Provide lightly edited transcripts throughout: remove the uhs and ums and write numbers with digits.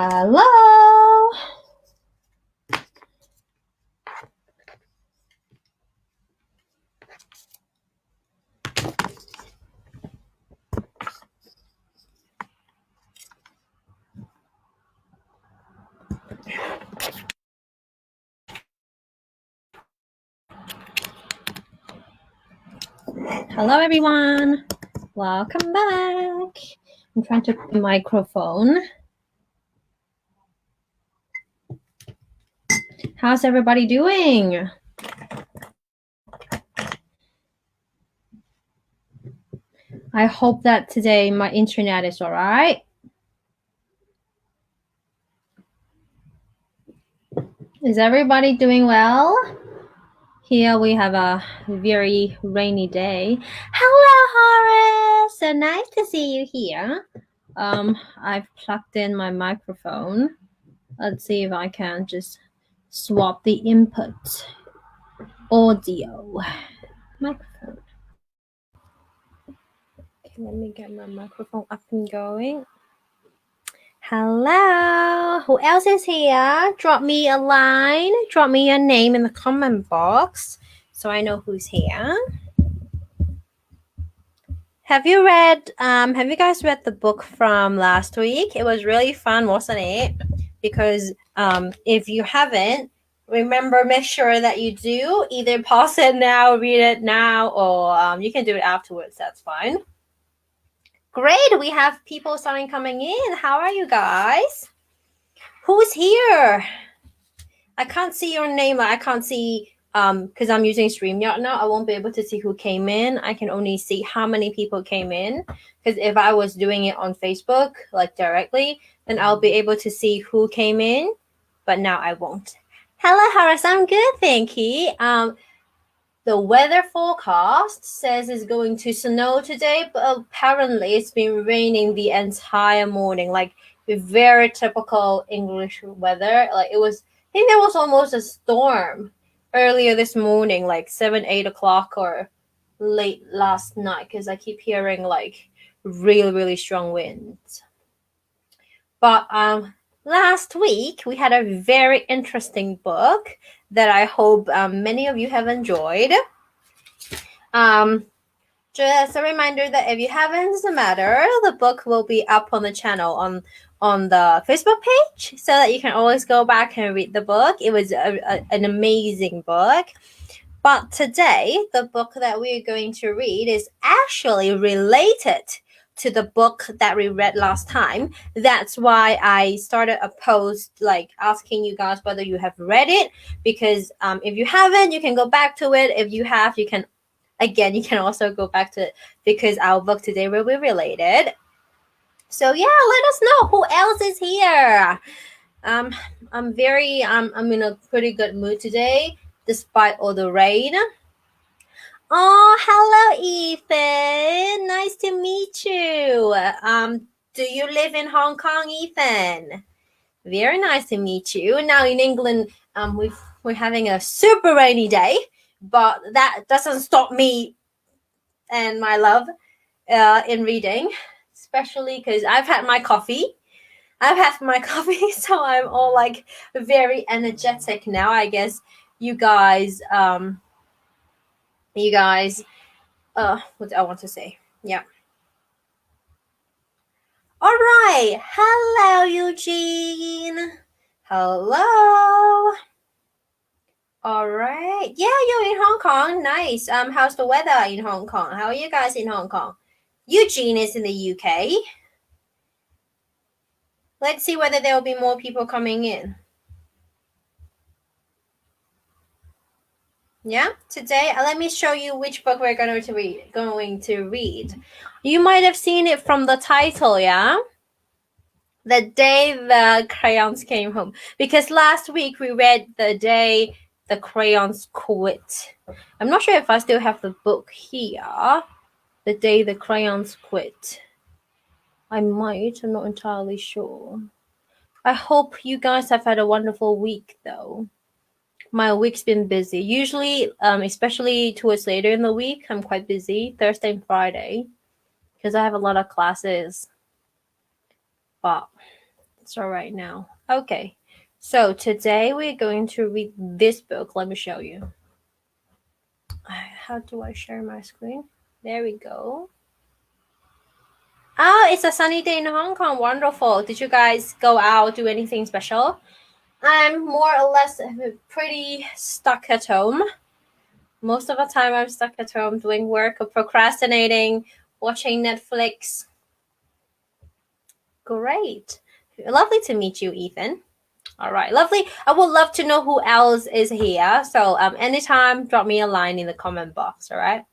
Hello. Hello, everyone. Welcome back. I'm trying to put the microphone. How's everybody doing? I hope that today my internet is all right. Is everybody doing well? Here we have a very rainy day. Hello, Horace. So nice to see you here. I've plugged in my microphone. Let's see if I can just swap the input audio microphone. Okay, let me get my microphone up and going. Hello, who else is here? Drop me a line, drop me your name in the comment box so I know who's here. Have you guys read the book from last week? It was really fun, wasn't it? Because if you haven't, remember, make sure that you do either pause it now, read it now, or you can do it afterwards. That's fine. Great, we have people starting coming in. How are you guys? Who's here? I can't see your name. I can't see because I'm using StreamYard now. I won't be able to see who came in. I can only see how many people came in. Because if I was doing it on Facebook, like directly, then I'll be able to see who came in. But now I won't. Hello, Harris. I'm good, thank you. The weather forecast says it's going to snow today, but apparently it's been raining the entire morning, like very typical English weather. Like I think there was almost a storm earlier this morning, like 7, 8 o'clock or late last night, because I keep hearing like really, really strong winds. But last week we had a very interesting book that I hope many of you have enjoyed. Just a reminder that if you haven't, doesn't matter, the book will be up on the channel on the Facebook page so that you can always go back and read the book. It was an amazing book. But today, the book that we're going to read is actually related to the book that we read last time. That's why I started a post like asking you guys whether you have read it, because if you haven't, you can go back to it. If you have, you can also go back to it, because our book today will be related. So yeah, let us know who else is here. I'm in a pretty good mood today, despite all the rain. Oh, hello, Ethan. Nice to meet you. Do you live in Hong Kong, Ethan? Very nice to meet you. Now in England, we're having a super rainy day, but that doesn't stop me and my love in reading, especially because I've had my coffee. So I'm all like very energetic now. I guess you guys what do I want to say? Yeah. All right. Hello, Eugene. Hello. All right. Yeah, you're in Hong Kong. Nice. How's the weather in Hong Kong? How are you guys in Hong Kong? Eugene is in the UK. Let's see whether there will be more people coming in. Yeah, today let me show you which book we're going to read. You might have seen it from the title, yeah? The Day the Crayons Came Home. Because last week we read The Day the Crayons Quit. I'm not sure if I still have the book here. The Day the Crayons Quit. I might, I'm not entirely sure. I hope you guys have had a wonderful week though. My week's been busy. Usually, especially towards later in the week, I'm quite busy, Thursday and Friday, because I have a lot of classes. But It's all right now. Okay. So today we're going to read this book. Let me show you. How do I share my screen? There we go. Oh, it's a sunny day in Hong Kong. Wonderful. Did you guys go out, do anything special? I'm more or less pretty stuck at home. Most of the time I'm stuck at home doing work or procrastinating, watching Netflix. Great. Lovely to meet you, Ethan. All right, lovely. I would love to know who else is here. So anytime, drop me a line in the comment box, all right?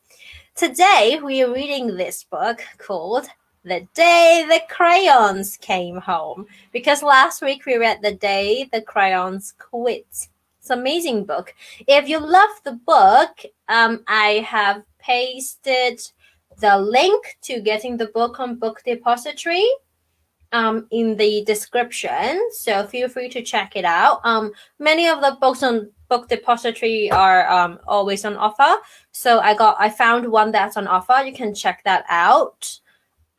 Today, we are reading this book called The Day the Crayons Came Home. Because last week we read The Day the Crayons Quit. It's an amazing book. If you love the book, I have pasted the link to getting the book on Book Depository in the description, so feel free to check it out. Many of the books on Book Depository are always on offer, so I found one that's on offer. You can check that out.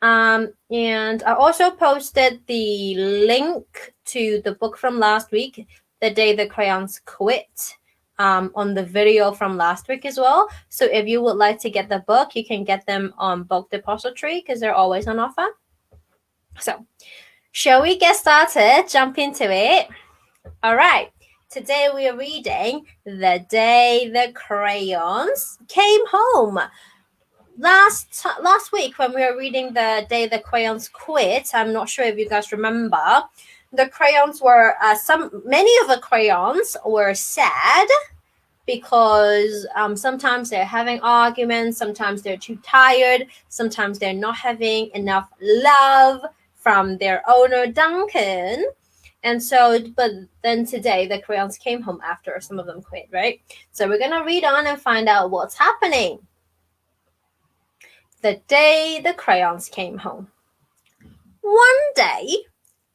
And I also posted the link to the book from last week, The Day the Crayons Quit, on the video from last week as well. So if you would like to get the book, you can get them on Book Depository because they're always on offer. So, shall we get started? Jump into it. All right. Today we are reading The Day the Crayons Came Home. Last week when we were reading The Day the Crayons Quit, I'm not sure if you guys remember, the crayons were many of the crayons were sad because sometimes they're having arguments, sometimes they're too tired, sometimes they're not having enough love from their owner, Duncan. And so, but then today, the crayons came home after some of them quit, right? So we're going to read on and find out what's happening. The day the crayons came home. One day,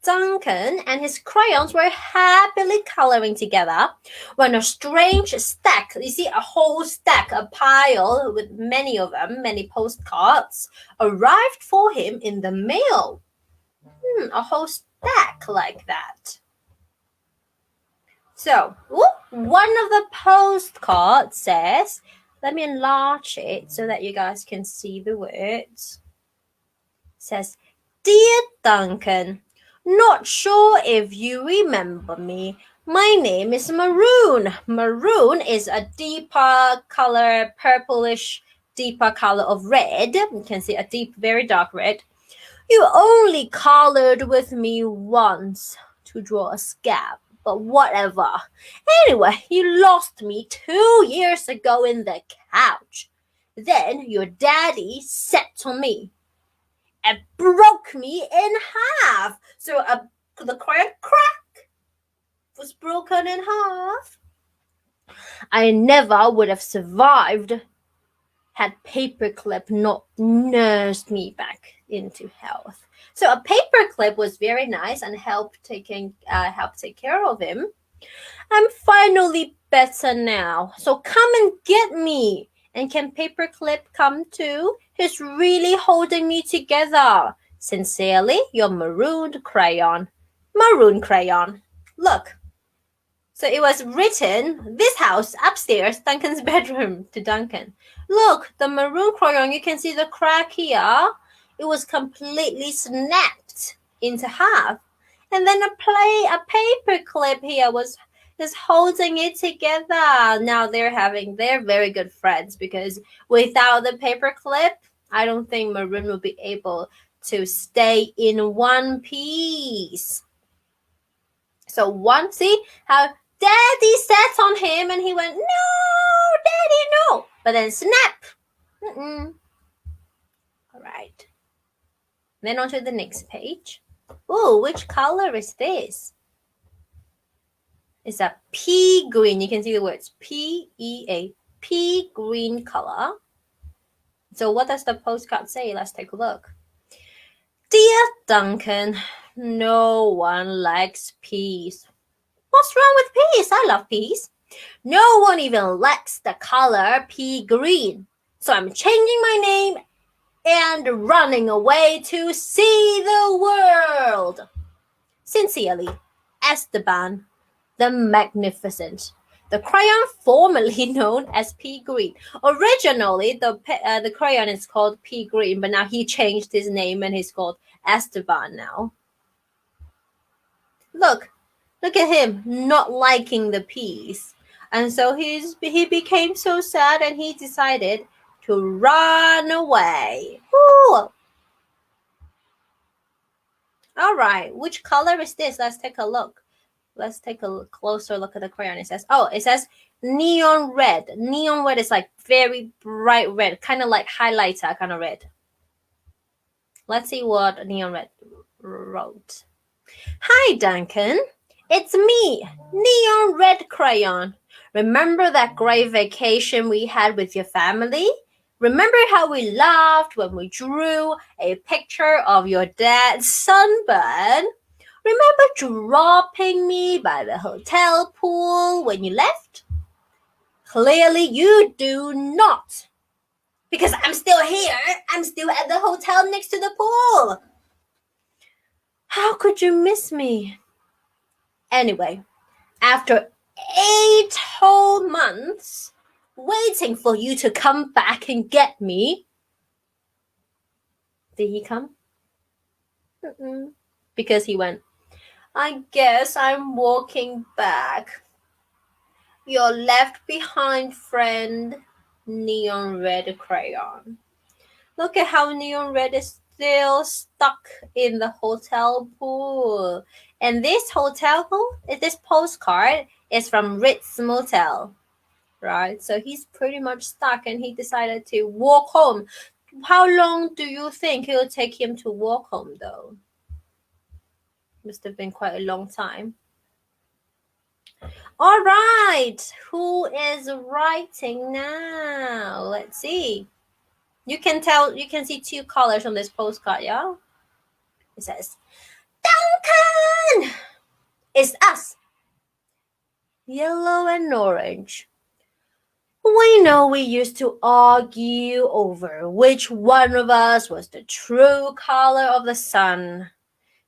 Duncan and his crayons were happily coloring together when a strange stack, you see a whole stack, a pile with many of them, many postcards, arrived for him in the mail. A whole stack like that. So, one of the postcards says, let me enlarge it so that you guys can see the words. It says, Dear Duncan, not sure if you remember me. My name is Maroon. Maroon is a deeper color, purplish, deeper color of red. You can see a deep, very dark red. You only colored with me once to draw a scab, but whatever. Anyway, you lost me 2 years ago in the couch. Then your daddy sat on me and broke me in half. So the crack was broken in half. I never would have survived had paperclip not nursed me back into health. So a paperclip was very nice and helped take care of him. I'm finally better now, so come and get me. And can paperclip come too? He's really holding me together. Sincerely, your marooned crayon. Maroon crayon. Look. So it was written, this house upstairs, Duncan's bedroom, to Duncan. Look, the maroon crayon, you can see the crack here. It was completely snapped into half. And then a paper clip here was just holding it together. Now they're very good friends because without the paper clip, I don't think Maroon will be able to stay in one piece. So see how Daddy sat on him and he went, no, Daddy, no. But then snap. All right. Then on to the next page. Oh, which color is this? It's a pea green. You can see the words P-E-A, pea green color. So what does the postcard say? Let's take a look. Dear Duncan, no one likes peas. What's wrong with peas? I love peas. No one even likes the color pea green. So I'm changing my name and running away to see the world. Sincerely, Esteban the Magnificent. The crayon formerly known as pea green. Originally, the crayon is called pea green, but now he changed his name and he's called Esteban now. Look at him not liking the peas. And so he became so sad and he decided to run away. Woo! All right, which color is this? Let's take a look. Let's take a closer look at the crayon. It says neon red. Neon red is like very bright red, kind of like highlighter kind of red. Let's see what neon red wrote. Hi, Duncan. It's me, Neon Red Crayon. Remember that great vacation we had with your family? Remember how we laughed when we drew a picture of your dad's sunburn? Remember dropping me by the hotel pool when you left? Clearly you do not. Because I'm still here. I'm still at the hotel next to the pool. How could you miss me? Anyway, after 8 whole months waiting for you to come back and get me. Did he come? Because he went, I guess I'm walking back. Your left behind friend, Neon Red Crayon. Look at how Neon Red is still stuck in the hotel pool. And this postcard is from Ritz Motel, right? So he's pretty much stuck and he decided to walk home. How long do you think it will take him to walk home though? Must have been quite a long time. All right, who is writing now? Let's see. You can see 2 colors on this postcard, yeah? It says, Duncan! It's us. Yellow and orange. We know we used to argue over which one of us was the true color of the sun.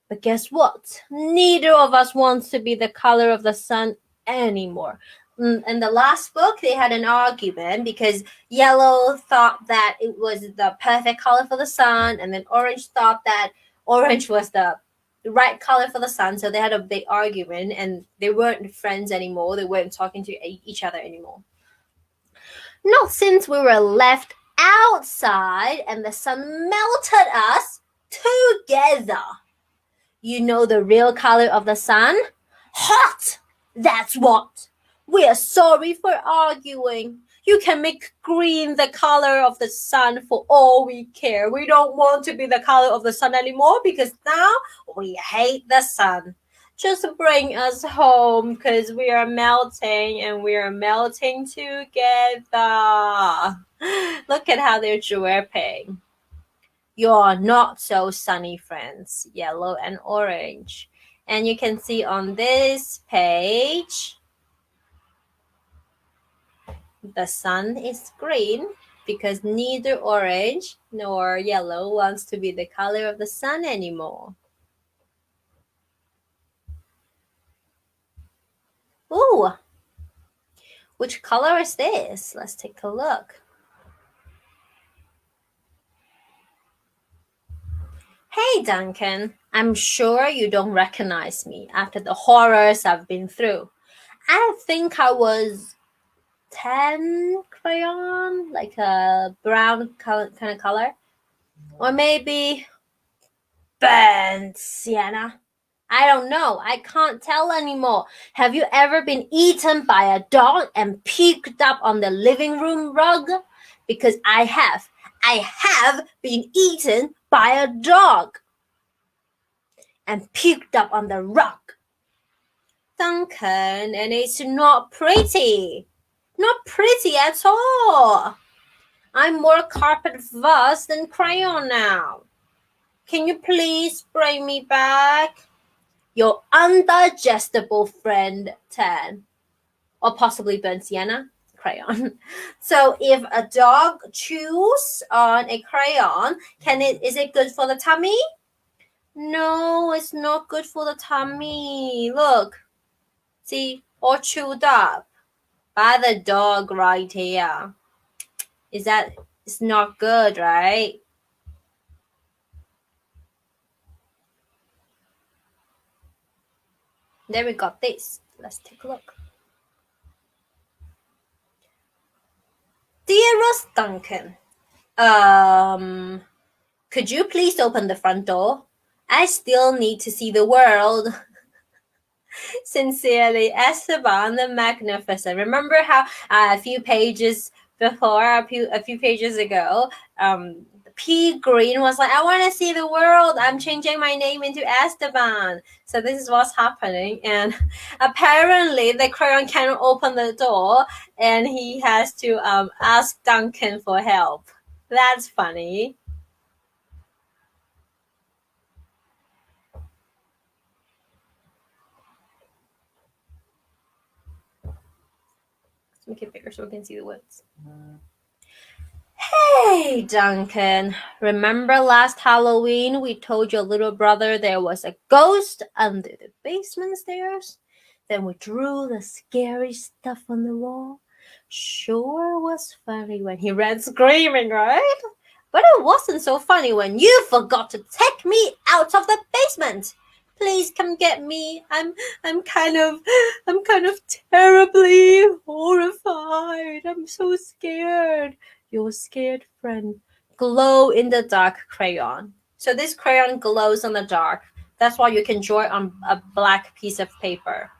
But guess what? Neither of us wants to be the color of the sun anymore. In the last book, they had an argument because yellow thought that it was the perfect color for the sun, and then orange thought that orange was the right color for the sun. So they had a big argument, and they weren't friends anymore. They weren't talking to each other anymore. Not since we were left outside and the sun melted us together. You know the real color of the sun? Hot! That's what. We are sorry for arguing. You can make green the color of the sun for all we care. We don't want to be the color of the sun anymore because now we hate the sun. Just bring us home because we are melting and we are melting together. Look at how they're chirping. You're not so sunny friends, yellow and orange. And you can see on this page, the sun is green because neither orange nor yellow wants to be the color of the sun anymore. Ooh, which color is this? Let's take a look. Hey, Duncan, I'm sure you don't recognize me after the horrors I've been through. I think I was 10 crayon, like a brown color, kind of color. Or maybe burnt sienna. I don't know. I can't tell anymore. Have you ever been eaten by a dog and puked up on the living room rug? Because I have. I have been eaten by a dog and puked up on the rug. Duncan, and it's not pretty. Not pretty at all. I'm more carpet fuss than crayon now. Can you please bring me back? Your undigestible friend, Tan. Or possibly burnt sienna, crayon. So if a dog chews on a crayon, is it good for the tummy? No, it's not good for the tummy. Look. See, all chewed up by the dog right here. It's not good, right? Then we got this. Let's take a look. Dearest Duncan, could you please open the front door? I still need to see the world. Sincerely, Esteban the Magnificent. Remember how a few pages before, a few pages ago, P. Green was like, I want to see the world. I'm changing my name into Esteban. So this is what's happening. And apparently the crayon cannot open the door and he has to ask Duncan for help. That's funny. Let's make it bigger so we can see the words. Hey, Duncan. Remember last Halloween we told your little brother there was a ghost under the basement stairs? Then we drew the scary stuff on the wall. Sure was funny when he ran screaming, right? But it wasn't so funny when you forgot to take me out of the basement. Please come get me. I'm kind of terribly horrified. I'm so scared. Your scared friend. Glow in the dark crayon. So this crayon glows in the dark. That's why you can draw it on a black piece of paper.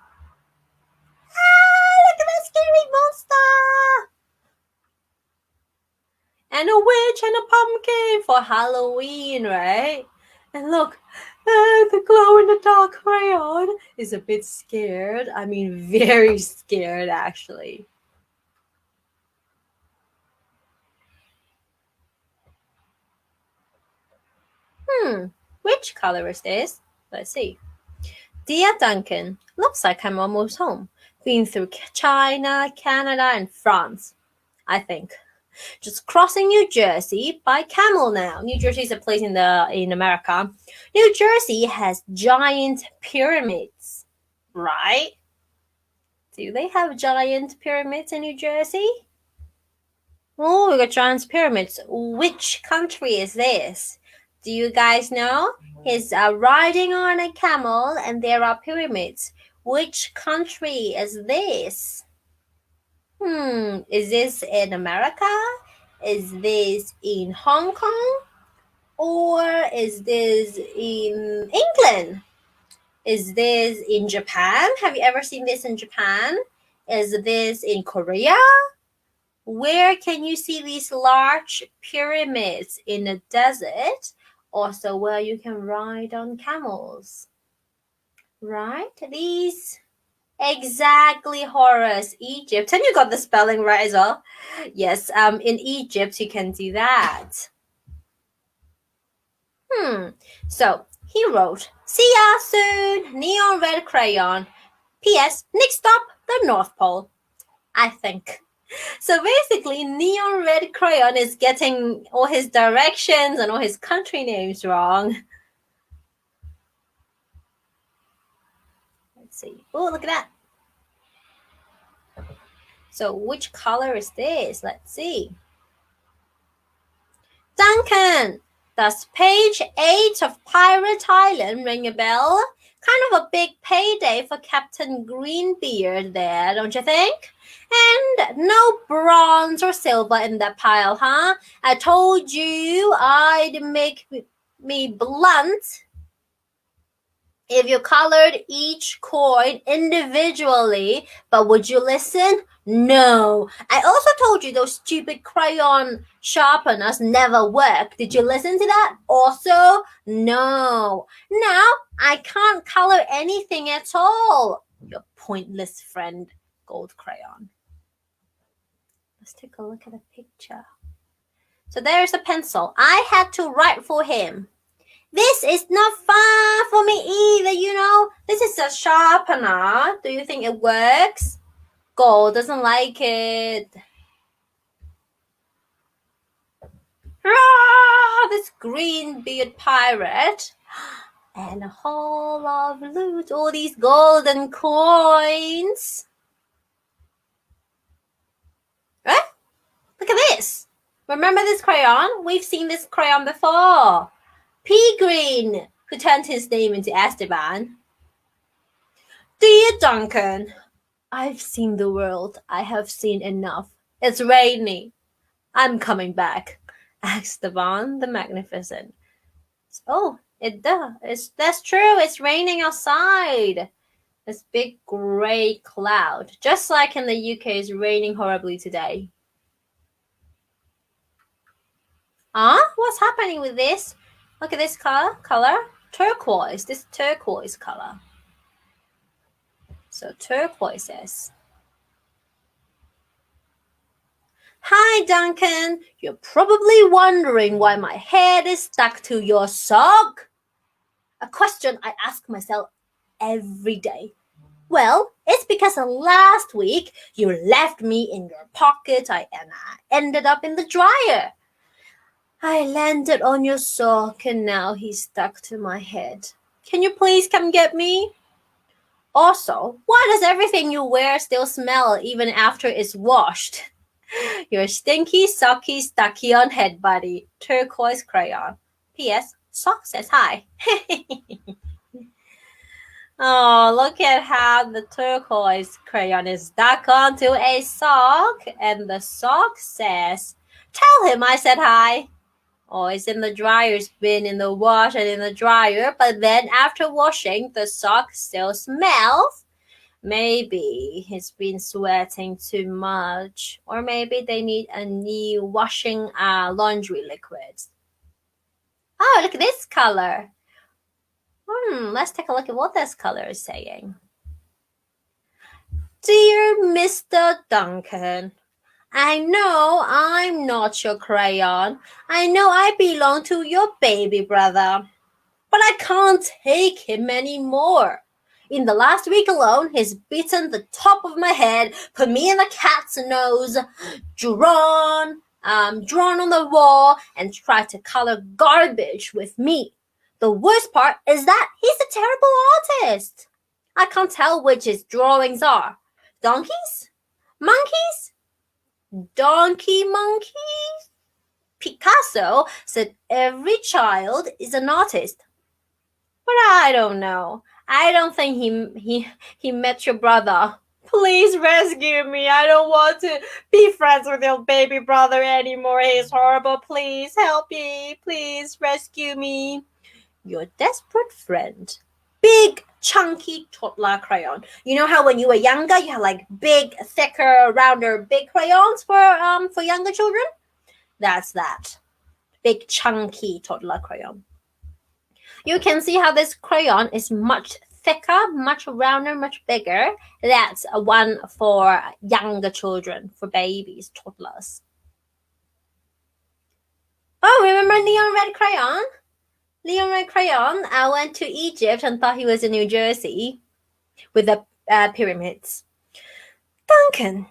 Ah, look at that scary monster! And a witch and a pumpkin for Halloween, right? And look, the glow in the dark crayon is a bit scared. I mean, very scared, actually. Which color is this? Let's see. Dear Duncan, looks like I'm almost home. Been through China, Canada, and France, I think. Just crossing New Jersey by camel now. New Jersey is a place in America. New Jersey has giant pyramids, right? Do they have giant pyramids in New Jersey? Oh, we got giant pyramids. Which country is this? Do you guys know? He's riding on a camel and there are pyramids. Which country is this? Is this in America? Is this in Hong Kong? Or is this in England? Is this in Japan? Have you ever seen this in Japan? Is this in Korea? Where can you see these large pyramids? In the desert? Also where you can ride on camels? Right? These... Exactly, Horace. Egypt. And you got the spelling right as well. Yes, in Egypt you can do that. So he wrote, see ya soon, neon red crayon. P.S. Next stop, the North Pole. I think. So basically, neon red crayon is getting all his directions and all his country names wrong. Let's see. Oh, look at that. So which color is this? Let's see. Duncan, does page 8 of Pirate Island ring a bell? Kind of a big payday for Captain Greenbeard there, don't you think? And no bronze or silver in that pile, huh? I told you I'd make me blunt if you colored each coin individually, but would you listen? No. I also told you those stupid crayon sharpeners never work. Did you listen to that? Also, no. Now, I can't color anything at all. Your pointless friend, gold crayon. Let's take a look at a picture. So there's a pencil. I had to write for him. This is not fun for me either, you know. This is a sharpener. Do you think it works? Gold doesn't like it. Ah, this green beard pirate. And a haul of loot, all these golden coins. Eh? Look at this. Remember this crayon? We've seen this crayon before. Pea Green, who turned his name into Esteban. Dear Duncan, I've seen the world. I have seen enough. It's raining. I'm coming back. Esteban the Magnificent. Oh, that's true. It's raining outside. This big grey cloud. Just like in the UK, it's raining horribly today. What's happening with this? Look at this color. Turquoise. This turquoise color. So turquoises. Hi, Duncan. You're probably wondering why my head is stuck to your sock. A question I ask myself every day. Well, it's because last week you left me in your pocket and I ended up in the dryer. I landed on your sock and now he's stuck to my head. Can you please come get me? Also, why does everything you wear still smell even after it's washed? Your stinky, socky, stucky on head buddy, turquoise crayon. P.S. Sock says hi. Oh, look at how the turquoise crayon is stuck onto a sock, and the sock says, "Tell him I said hi." Oh, it's in the dryer. It's been in the wash and in the dryer, but then after washing, the sock still smells. Maybe he's been sweating too much, or maybe they need a new washing laundry liquid. Oh, look at this color. Let's take a look at what this color is saying. Dear Mr. Duncan, I know I'm not your crayon. I know I belong to your baby brother. But I can't take him anymore. In the last week alone, he's bitten the top of my head, put me in the cat's nose, drawn on the wall, and tried to color garbage with me. The worst part is that he's a terrible artist. I can't tell which his drawings are. Donkeys? Monkeys? Donkey monkeys? Picasso said every child is an artist. But I don't know. I don't think he met your brother. Please rescue me. I don't want to be friends with your baby brother anymore. He's horrible. Please help me. Please rescue me. Your desperate friend. Big, chunky toddler crayon. You know how when you were younger, you had like big, thicker, rounder, big crayons for younger children? That's that. Big, chunky toddler crayon. You can see how this crayon is much thicker, much rounder, much bigger. That's one for younger children, for babies, toddlers. Oh, remember neon red crayon? Neon red crayon, I went to Egypt and thought he was in New Jersey with the pyramids. Duncan,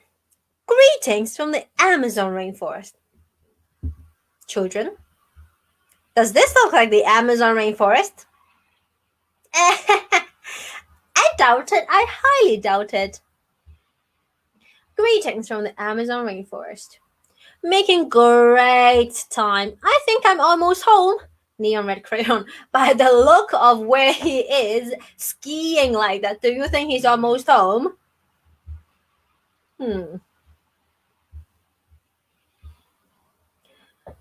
greetings from the Amazon rainforest. Children, does this look like the Amazon rainforest? I doubt it. I highly doubt it. Greetings from the Amazon rainforest. Making great time. I think I'm almost home. Neon red crayon. By the look of where he is skiing like that, do you think he's almost home?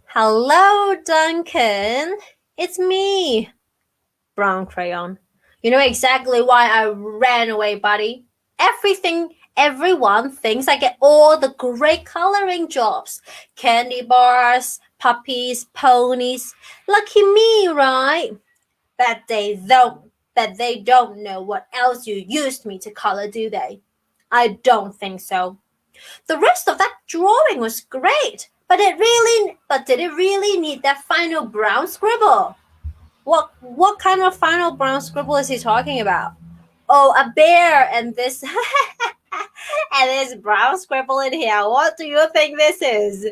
Hello, Duncan. It's me. Brown crayon. You know exactly why I ran away, buddy. Everyone thinks I get all the great coloring jobs. Candy bars, puppies, ponies. Lucky me, right? But they don't know what else you used me to color, do they? I don't think so. The rest of that drawing was great, but did it really need that final brown scribble? What kind of final brown scribble is he talking about? Oh, a bear and this and this brown scribble in here. What do you think this is?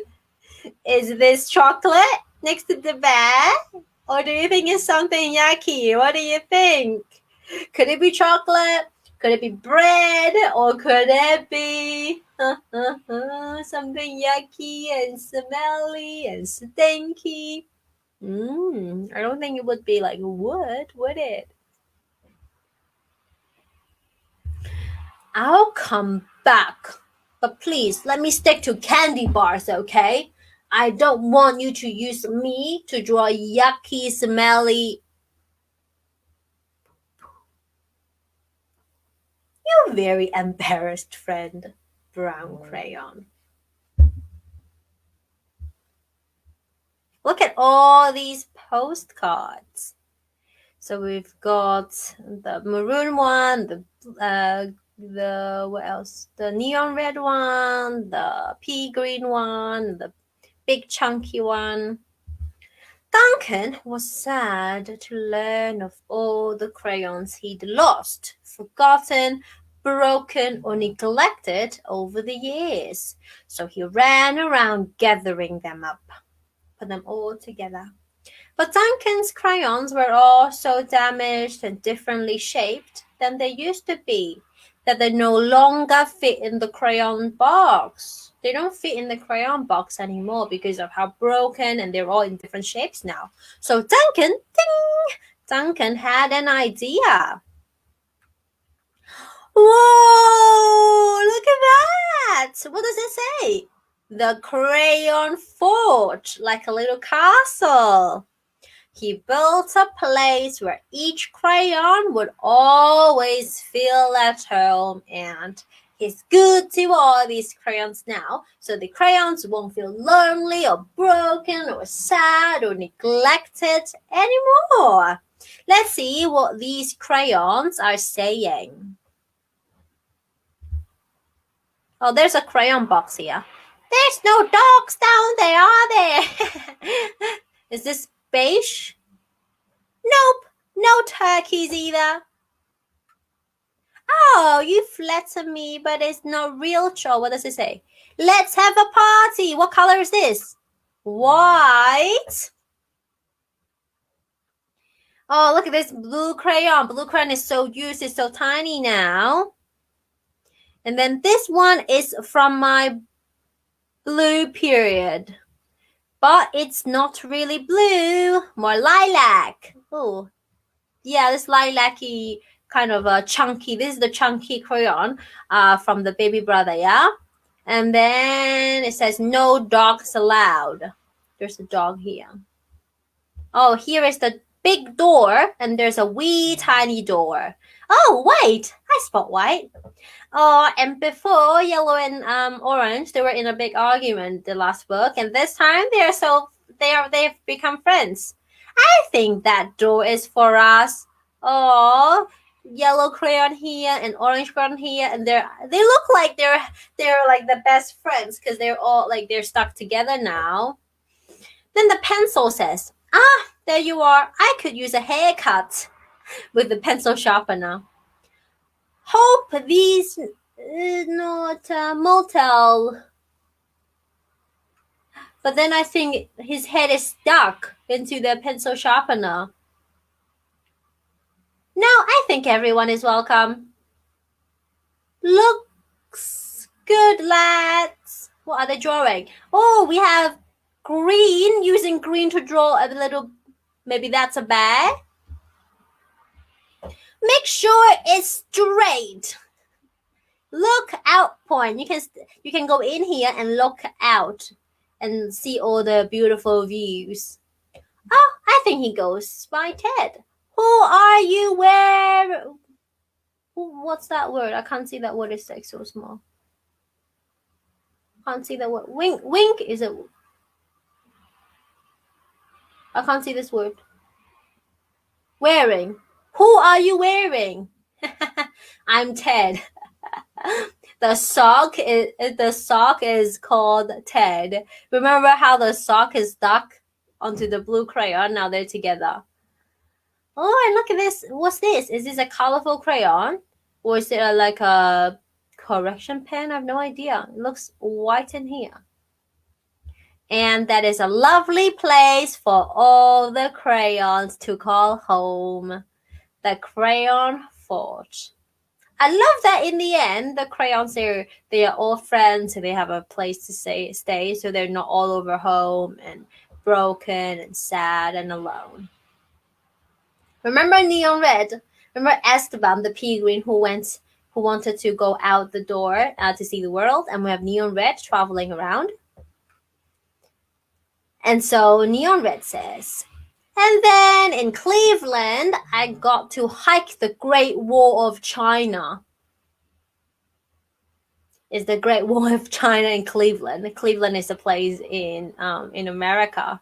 Is this chocolate next to the bear? Or do you think it's something yucky? What do you think? Could it be chocolate? Could it be bread? Or could it be something yucky and smelly and stinky? I don't think it would be like wood it? I'll come back. But please, let me stick to candy bars, okay? I don't want you to use me to draw yucky, smelly. You very embarrassed friend, brown crayon. Look at all these postcards. So we've got the maroon one, the what else? The neon red one, the pea green one, the big chunky one. Duncan was sad to learn of all the crayons he'd lost, forgotten, broken, or neglected over the years. So he ran around gathering them up, put them all together. But Duncan's crayons were all so damaged and differently shaped than they used to be that they no longer fit in the crayon box. They don't fit in the crayon box anymore because of how broken, and they're all in different shapes now. So Duncan had an idea. Whoa, look at that. What does it say? The crayon fort, like a little castle. He built a place where each crayon would always feel at home, and he's good to all these crayons now, so the crayons won't feel lonely or broken or sad or neglected anymore. Let's see what these crayons are saying. Oh, there's a crayon box here. There's no dogs down there, are there? Is this beige? Nope, no turkeys either. Oh, you flatter me, but it's not real. What does it say? Let's have a party. What color is this? White. Oh, look at this blue crayon. Blue crayon is so used. It's so tiny now. And then this one is from my blue period. But it's not really blue. More lilac. Oh, yeah, this lilac-y kind of chunky. This is the chunky crayon from the baby brother, yeah? And then it says no dogs allowed. There's a dog here. Oh, here is the big door, and there's a wee tiny door. Oh, white. I spot white. Oh, and before yellow and orange, they were in a big argument the last book, and this time they've become friends. I think that door is for us. Oh, yellow crayon here and orange crayon here, and they look like they're like the best friends because they're all like they're stuck together now. Then the pencil says, there you are. I could use a haircut with the pencil sharpener. Hope these not motel. But then I think his head is stuck into the pencil sharpener. No, I think everyone is welcome. Looks good, lads. What are they drawing? Oh, we have green, using green to draw a little, maybe that's a bear. Make sure it's straight. Look out point. You can go in here and look out and see all the beautiful views. Oh, I think he goes by Ted. Who are you? Where? What's that word? I can't see that word. It's like so small. Can't see that word. Wink is it? I can't see this word. Wearing. Who are you wearing? I'm Ted. The sock is called Ted. Remember how the sock is stuck onto the blue crayon? Now they're together. Oh, and look at this. What's this? Is this a colorful crayon? Or is it like a correction pen? I have no idea. It looks white in here. And that is a lovely place for all the crayons to call home. The crayon fort. I love that in the end, the crayons they are all friends and they have a place to stay, so they're not all over home and broken and sad and alone. Remember Neon Red? Remember Esteban, the penguin who wanted to go out the door to see the world, and we have Neon Red traveling around. And so Neon Red says, and then in Cleveland, I got to hike the Great Wall of China. Is the Great Wall of China in Cleveland? Cleveland is a place in America.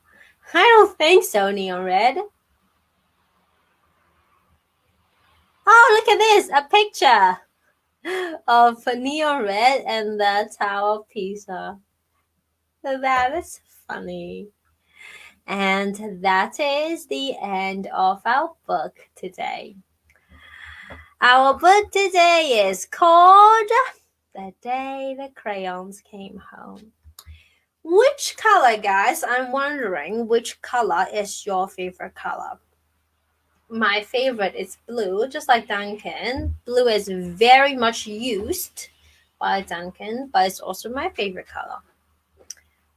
I don't think so, Neon Red. Oh, look at this, a picture of Neon Red and the Tower of Pisa. That is funny. And that is the end of our book today. Our book today is called The Day the Crayons Came Home. Which color, guys? I'm wondering which color is your favorite color. My favorite is blue, just like Duncan. Blue is very much used by Duncan, but it's also my favorite color.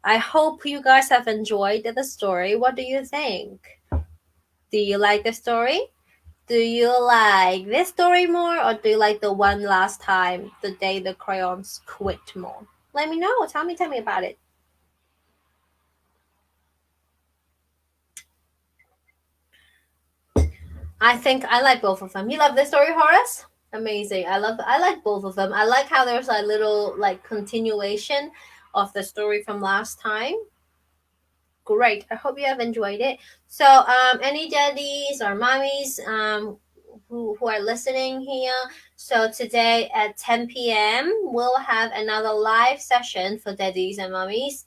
I hope you guys have enjoyed the story. What do you think? Do you like the story? Do you like this story more, or do you like the one last time, The Day the Crayons Quit, more? Let me know. Tell me about it. I think I like both of them. You love this story, Horace? Amazing. I like both of them. I like how there's a little like continuation of the story from last time. Great. I hope you have enjoyed it. So any daddies or mommies who are listening here, so today at 10 p.m. we'll have another live session for daddies and mommies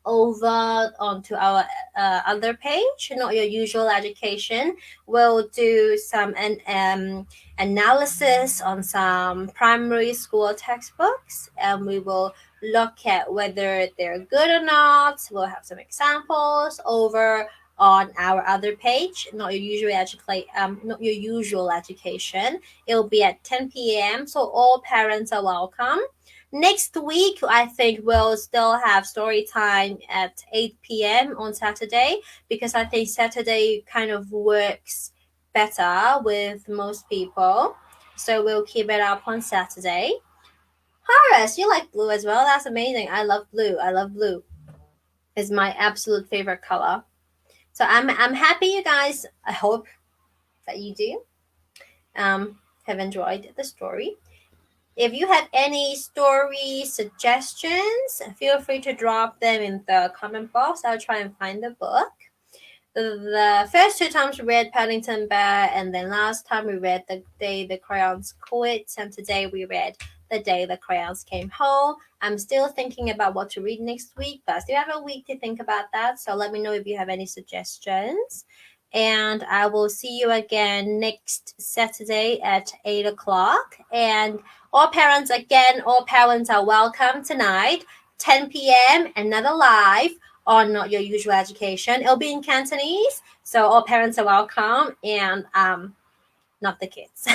over onto our other page, Not Your Usual Education. We'll do some analysis on some primary school textbooks, and we will look at whether they're good or not. We'll have some examples over on our other page, Not Your Usual Education. It'll be at 10 p.m. so all parents are welcome. Next week, I think we'll still have story time at 8 p.m. on Saturday, because I think Saturday kind of works better with most people. So we'll keep it up on Saturday. Horace, you like blue as well? That's amazing. I love blue. It's my absolute favorite color. So I'm happy you guys, I hope that you do have enjoyed the story. If you have any story suggestions, feel free to drop them in the comment box. I'll try and find the book. The first two times we read Paddington Bear, and then last time we read The Day the Crayons Quit, and today we read The Day the Crayons Came Home. I'm still thinking about what to read next week, but I still have a week to think about that, so let me know if you have any suggestions. And I will see you again next Saturday at 8 o'clock. And all parents are welcome tonight, 10 p.m., another live on Not Your Usual Education. It'll be in Cantonese, so all parents are welcome, and not the kids.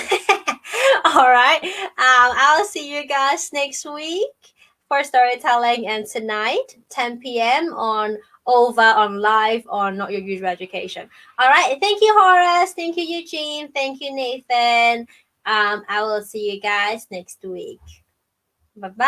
All right. I'll see you guys next week for storytelling, and tonight, 10 p.m. on live on Not Your Usual Education. All right. Thank you, Horace. Thank you, Eugene. Thank you, Nathan. I will see you guys next week. Bye-bye.